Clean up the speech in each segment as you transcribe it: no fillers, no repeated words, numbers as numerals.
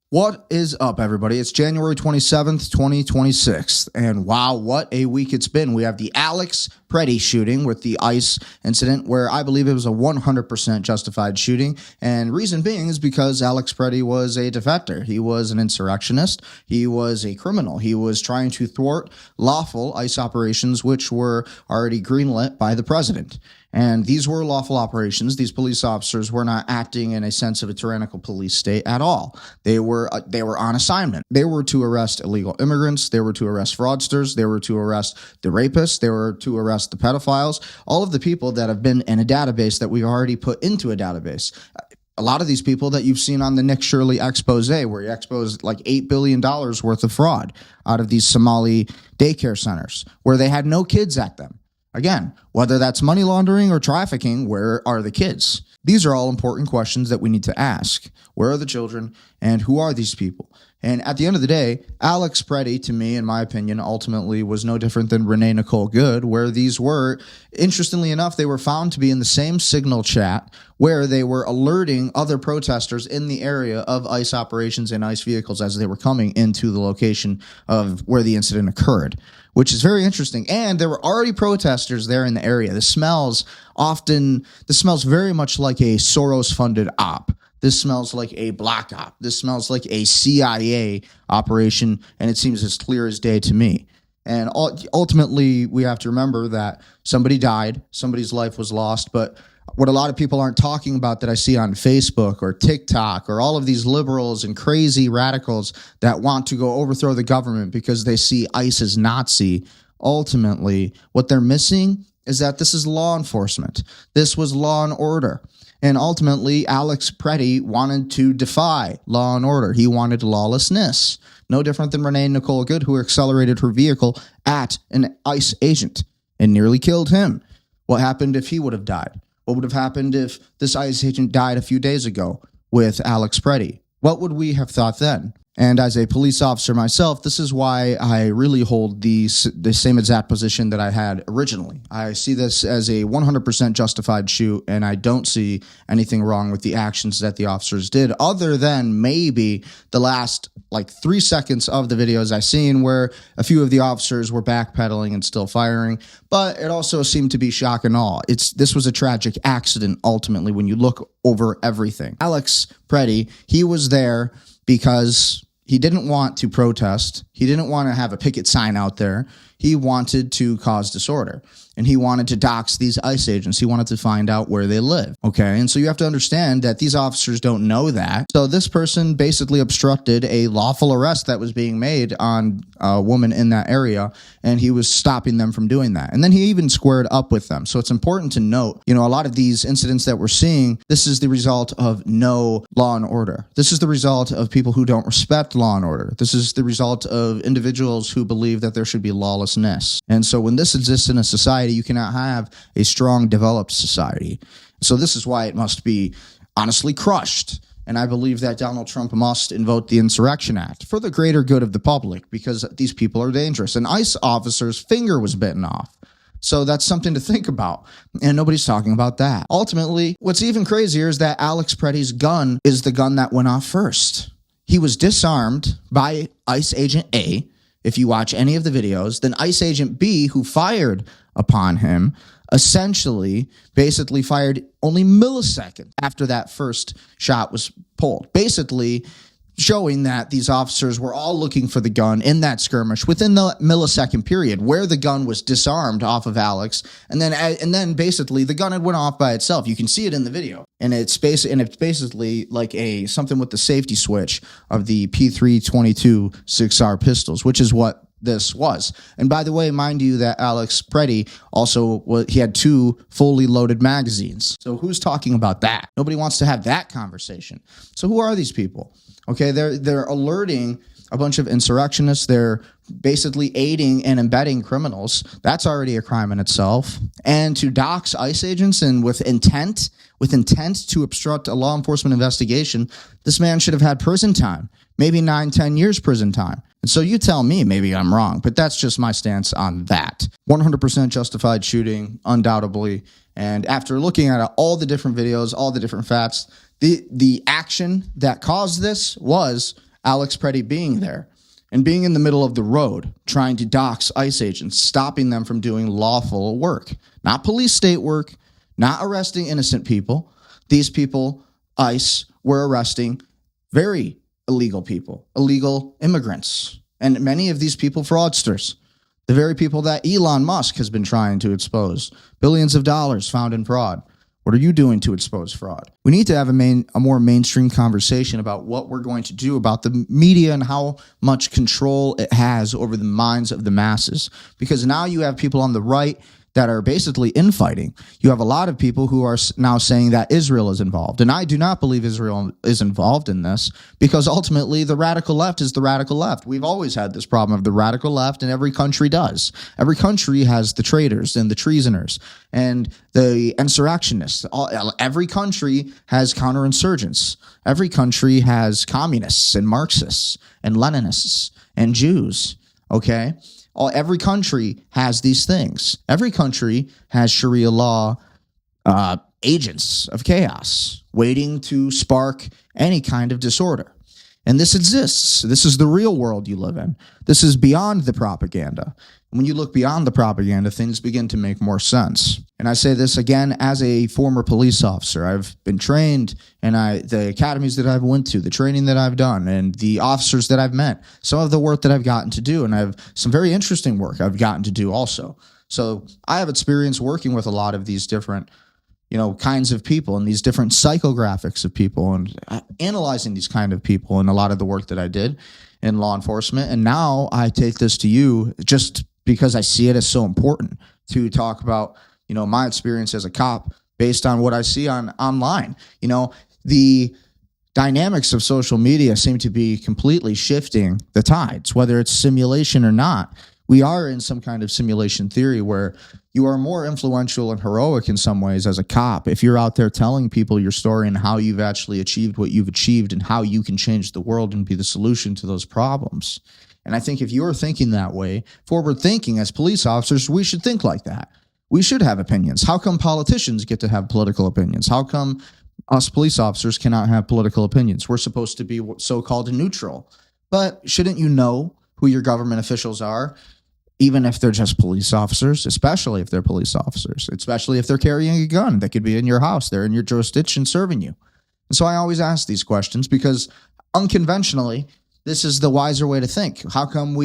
What is up, everybody? It's January 27th, 2026, and wow, what a week it's been. We have the Alex Pretti shooting with the ICE incident, where I believe it was a 100% justified shooting, and reason being is because Alex Pretti was a defector. He was an insurrectionist. He was a criminal. He was trying to thwart lawful ICE operations, which were already greenlit by the president. And these were lawful operations. These police officers were not acting in a sense of a tyrannical police state at all. They were on assignment. They were to arrest illegal immigrants. They were to arrest fraudsters. They were to arrest the rapists. They were to arrest the pedophiles. All of the people that have been in a database that we've already put into a database. A lot of these people that you've seen on the Nick Shirley expose, where he exposed like $8 billion worth of fraud out of these Somali daycare centers, where they had no kids at them. Again, whether that's money laundering or trafficking, where are the kids? These are all important questions that we need to ask. Where are the children, and who are these people? And at the end of the day, Alex Pretti, to me, in my opinion, ultimately was no different than Renee Nicole Good, where these were, interestingly enough, they were found to be in the same signal chat where they were alerting other protesters in the area of ICE operations and ICE vehicles as they were coming into the location of where the incident occurred, which is very interesting. And there were already protesters there in the area. This smells very much like a Soros-funded op. This smells like a black op. This smells like a CIA operation, and it seems as clear as day to me. And ultimately, we have to remember that somebody died, somebody's life was lost, but what a lot of people aren't talking about that I see on Facebook or TikTok or all of these liberals and crazy radicals that want to go overthrow the government because they see ICE as Nazi, ultimately, what they're missing is that this is law enforcement. This was law and order. And ultimately, Alex Pretti wanted to defy law and order. He wanted lawlessness. No different than Renee Nicole Good, who accelerated her vehicle at an ICE agent and nearly killed him. What happened if he would have died? What would have happened if this ICE agent died a few days ago with Alex Pretti? What would we have thought then? And as a police officer myself, this is why I really hold the same exact position that I had originally. I see this as a 100% justified shoot, and I don't see anything wrong with the actions that the officers did, other than maybe the last 3 seconds of the videos I've seen where a few of the officers were backpedaling and still firing. But it also seemed to be shock and awe. This was a tragic accident, ultimately, when you look over everything. Alex Pretti, he was there because he didn't want to protest. He didn't want to have a picket sign out there. He wanted to cause disorder, and he wanted to dox these ICE agents. He wanted to find out where they live. Okay, and so you have to understand that these officers don't know that. So this person basically obstructed a lawful arrest that was being made on a woman in that area, and he was stopping them from doing that. And then he even squared up with them. So it's important to note, a lot of these incidents that we're seeing, this is the result of no law and order. This is the result of people who don't respect law and order. This is the result of individuals who believe that there should be lawlessness. And so when this exists in a society, you cannot have a strong, developed society. So this is why it must be honestly crushed. And I believe that Donald Trump must invoke the Insurrection Act for the greater good of the public, because these people are dangerous. An ICE officer's finger was bitten off. So that's something to think about, and nobody's talking about that. Ultimately, what's even crazier is that Alex Pretti's gun is the gun that went off first. He was disarmed by ICE Agent A. If you watch any of the videos, then ICE Agent B, who fired upon him, basically fired only milliseconds after that first shot was pulled. Basically showing that these officers were all looking for the gun in that skirmish within the millisecond period where the gun was disarmed off of Alex, and then basically the gun had went off by itself. You can see it in the video, and it's basically like something with the safety switch of the P322 6R pistols, which is what this was. And by the way, mind you that Alex Pretti he had 2 fully loaded magazines. So who's talking about that? Nobody wants to have that conversation. So who are these people? Okay, they're alerting a bunch of insurrectionists. They're basically aiding and embedding criminals. That's already a crime in itself. And to dox ICE agents and with intent to obstruct a law enforcement investigation, this man should have had prison time, maybe 9-10 years prison time. And so you tell me, maybe I'm wrong, but that's just my stance on that. 100% justified shooting, undoubtedly. And after looking at all the different videos, all the different facts, the action that caused this was Alex Pretti being there and being in the middle of the road, trying to dox ICE agents, stopping them from doing lawful work, not police state work, not arresting innocent people. These people, ICE, were arresting very illegal people, illegal immigrants, and many of these people fraudsters, the very people that Elon Musk has been trying to expose. Billions of dollars found in fraud. What are you doing to expose fraud? We need to have a more mainstream conversation about what we're going to do about the media and how much control it has over the minds of the masses. Because now you have people on the right that are basically infighting. You have a lot of people who are now saying that Israel is involved. And I do not believe Israel is involved in this, because ultimately the radical left is the radical left. We've always had this problem of the radical left, and every country does. Every country has the traitors and the treasoners and the insurrectionists. Every country has counterinsurgents. Every country has communists and Marxists and Leninists and Jews, okay? Every country has these things. Every country has Sharia law agents of chaos waiting to spark any kind of disorder. And this exists. This is the real world you live in. This is beyond the propaganda. When you look beyond the propaganda, things begin to make more sense. And I say this again as a former police officer. I've been trained, and the academies that I've went to, the training that I've done, and the officers that I've met, some of the work that I've gotten to do, and I have some very interesting work I've gotten to do also. So I have experience working with a lot of these different kinds of people and these different psychographics of people, and analyzing these kind of people and a lot of the work that I did in law enforcement. And now I take this to you just because I see it as so important to talk about, my experience as a cop based on what I see online. The dynamics of social media seem to be completely shifting the tides, whether it's simulation or not. We are in some kind of simulation theory where you are more influential and heroic in some ways as a cop if you're out there telling people your story and how you've actually achieved what you've achieved and how you can change the world and be the solution to those problems. And I think if you're thinking that way, forward thinking as police officers, we should think like that. We should have opinions. How come politicians get to have political opinions? How come us police officers cannot have political opinions? We're supposed to be so-called neutral. But shouldn't you know who your government officials are? Even if they're just police officers, especially if they're police officers, especially if they're carrying a gun that could be in your house, they're in your jurisdiction serving you. And so I always ask these questions because unconventionally, this is the wiser way to think. How come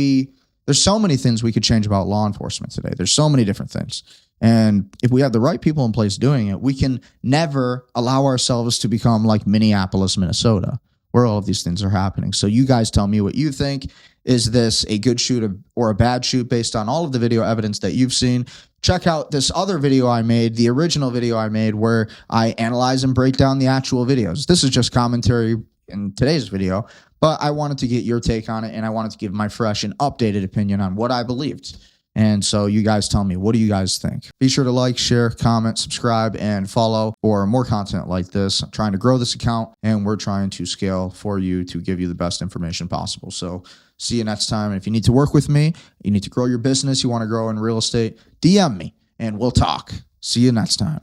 there's so many things we could change about law enforcement today. There's so many different things. And if we have the right people in place doing it, we can never allow ourselves to become like Minneapolis, Minnesota, where all of these things are happening. So you guys tell me what you think. Is this a good shoot or a bad shoot based on all of the video evidence that you've seen? Check out this other video I made, the original video I made, where I analyze and break down the actual videos. This is just commentary in today's video, but I wanted to get your take on it, and I wanted to give my fresh and updated opinion on what I believed. And so you guys tell me, what do you guys think? Be sure to like, share, comment, subscribe, and follow for more content like this. I'm trying to grow this account, and we're trying to scale for you to give you the best information possible. So see you next time. And if you need to work with me, you need to grow your business, you want to grow in real estate, DM me, and we'll talk. See you next time.